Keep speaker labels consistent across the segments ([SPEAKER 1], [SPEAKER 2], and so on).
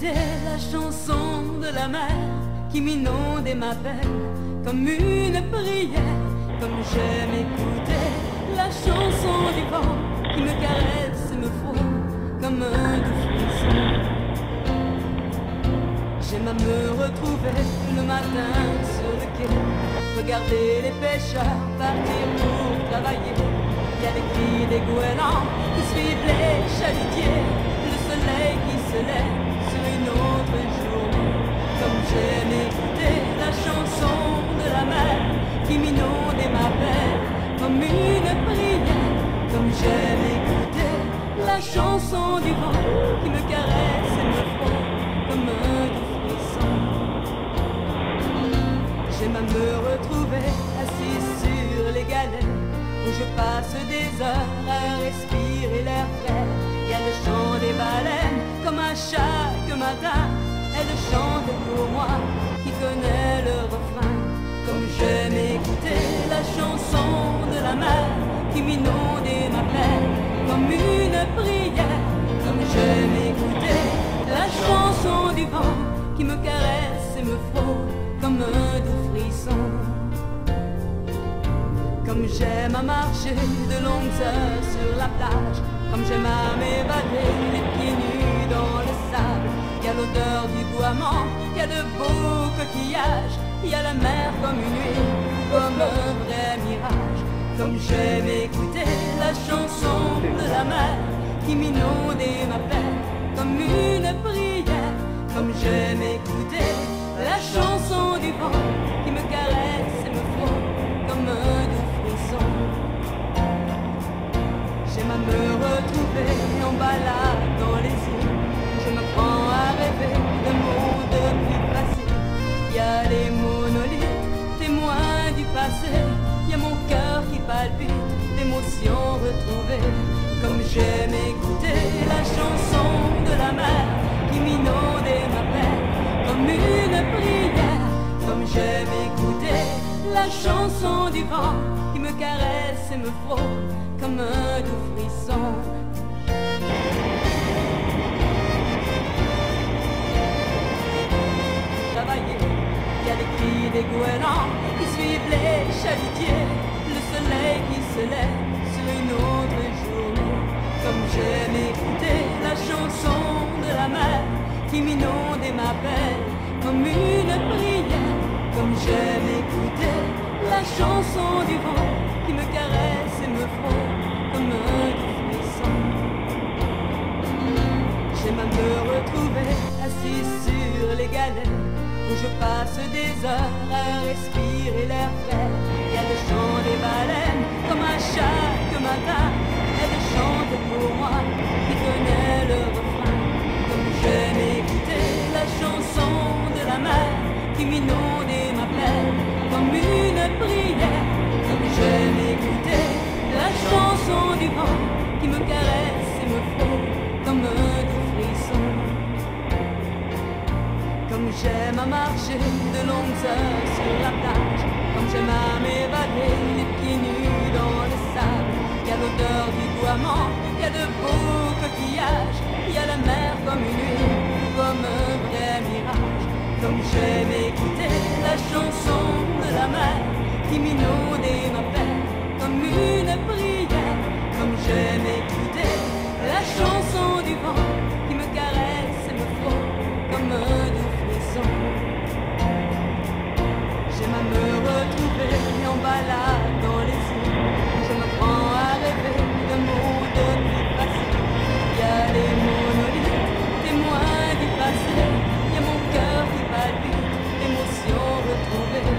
[SPEAKER 1] écouté la chanson de la mer qui m'inondait ma peine comme une prière, comme j'aime écouter la chanson du vent qui me caresse et me frôle comme un doux frisson. J'aime à me retrouver le matin sur le quai, regarder les pêcheurs partir pour travailler. Il y a les cris des goélands qui suivent les chalutiers, le soleil qui se lève sur une autre journée. Comme j'aime écouter la chanson de la mer qui m'inondait ma peine comme une prière, comme j'aime écouter la chanson du vent qui me caresse et me frôle comme un doux frisson. J'aime à me retrouver assis sur les galets où je passe des heures à respirer l'air frais. Il y a le chant des baleines comme à chaque matin. Elle chante pour moi qui connais le refrain. Comme j'aime écouter la chanson de la mer qui m'inondait ma peine comme une prière. Comme j'aime écouter la chanson du vent qui me caresse et me frôle comme un doux frisson. Comme j'aime à marcher de longues heures sur la plage, comme j'aime à m'évader les pieds nus dans le sable. Il y a l'odeur du goiement, il y a de beaux coquillages, il y a la mer comme une nuit, comme un vrai mirage. Comme j'aime écouter la chanson de la mer qui m'inondait ma peine comme une prière. Comme j'aime écouter la chanson du vent qui me caresse et me frôle comme un doux frisson. J'aime à me retrouver en balade dans les îles. Je me prends à rêver d'un monde plus passé. Il y a les monolithes, témoins du passé. Il y a mon cœur qui palpite, d'émotions retrouvées. Comme j'aime écouter la chanson de la mer qui m'inondait ma peine comme une prière. Comme j'aime écouter la chanson du vent qui me caresse et me frôle comme un doux frisson. Il y a les cris des goélands qui suivent les chalutiers, le soleil qui se lève sur une autre journée. Comme j'aime écouter la chanson de la mer qui m'inondait ma peine comme une prière. Comme j'aime écouter la chanson du vent qui me caresse et me frôle comme un doux frisson. J'aime à me retrouver assis sur les galets où je passe des heures à respirer l'air frais. Il y a le chant des baleines comme à chaque matin. Elle chante pour moi qui connais le refrain. Comme j'aime écouter la chanson de la mer qui m'inondait ma peine comme une prière. Comme j'aime écouter la chanson du vent qui me caresse et me frôle comme un doux frisson. Comme j'aime à marcher de longues heures sur la plage, comme j'aime à m'évader les pieds nus dans le sable. Il y a l'odeur du goiement, il y a de beaux coquillages, il y a la mer comme une nuit, comme un vrai mirage. Comme j'aime écouter la chanson de la mer qui m'inondait ma peine comme une prière. Comme j'aime écouter la chanson du vent qui me caresse et me frôle comme un doux frisson. J'aime à me retrouver en balade dans les îles. Je me prends à rêver d'un monde plus passé. Il y a les monolithes, témoins du passé. Il y a mon cœur qui palpite, d'émotions retrouvées.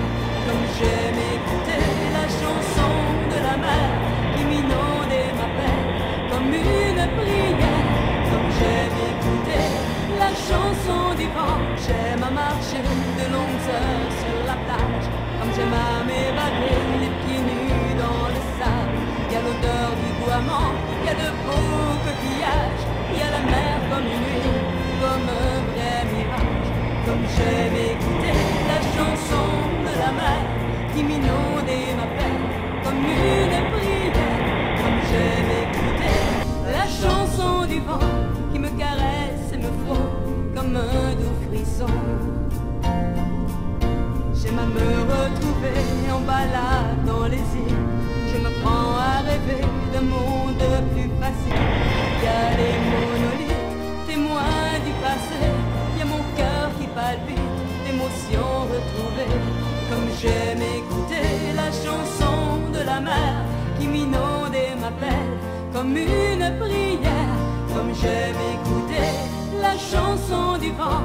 [SPEAKER 1] Comme j'aime écouter la chanson de la mer qui m'inondait ma peine comme une prière. Comme j'aime écouter la chanson du vent. J'aime à marcher de longues heures sur la plage, comme j'aime à m'évader les pieds nus dans le sable. Il y a l'odeur du goiement, il y a de beaux coquillages, il y a la mer comme une nuit, comme un vrai mirage. Comme j'aime écouter la chanson de la mer qui m'inondait ma peine comme une prière. Comme j'aime écouter la chanson du vent qui me caresse et me frôle comme un balade dans les îles, je me prends à rêver d'un monde plus facile. Il y a les monolithes, témoins du passé, il y a mon cœur qui palpite, d'émotions retrouvées. Comme j'aime écouter la chanson de la mer qui m'inonde et m'appelle comme une prière. Comme j'aime écouter la chanson du vent